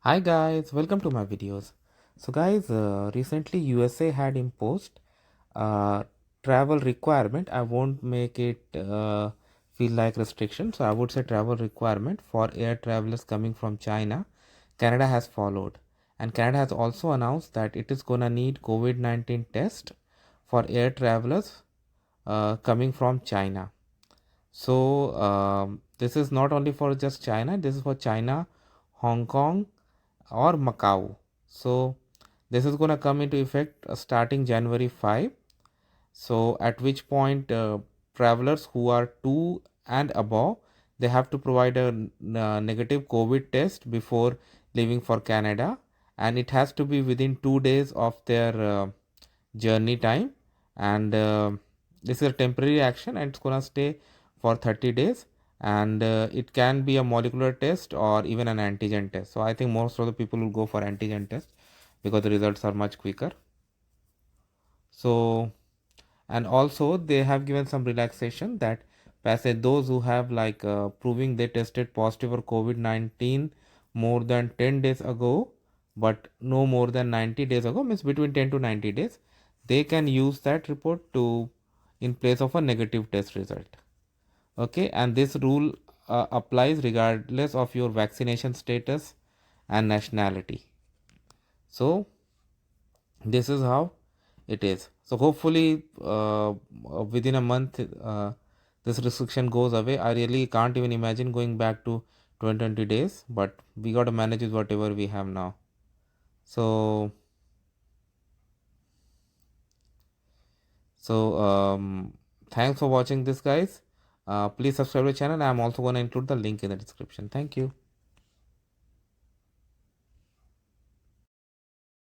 Hi guys, welcome to my videos. So guys, recently USA had imposed travel requirement. I won't make it feel like restriction. So I would say travel requirement for air travelers coming from China. Canada has followed, and Canada has also announced that it is gonna need COVID-19 test for air travelers coming from China. So this is not only for just China. This is for China, Hong Kong, or Macau. So this is going to come into effect starting January 5. So at which point travelers who are 2 and above, they have to provide a negative COVID test before leaving for Canada, and it has to be within 2 days of their journey time. And this is a temporary action, and it's going to stay for 30 days. And it can be a molecular test or even an antigen test. So I think most of the people will go for antigen test because the results are much quicker. So, and also they have given some relaxation that passage those who have proving they tested positive for COVID-19 more than 10 days ago, but no more than 90 days ago, means between 10 to 90 days, they can use that report to in place of a negative test result. Okay, and this rule applies regardless of your vaccination status and nationality. So this is how it is. So hopefully within a month this restriction goes away. I really can't even imagine going back to 20 days, but we got to manage with whatever we have now. So thanks for watching this, guys. Please subscribe to the channel. I'm also going to include the link in the description. Thank you.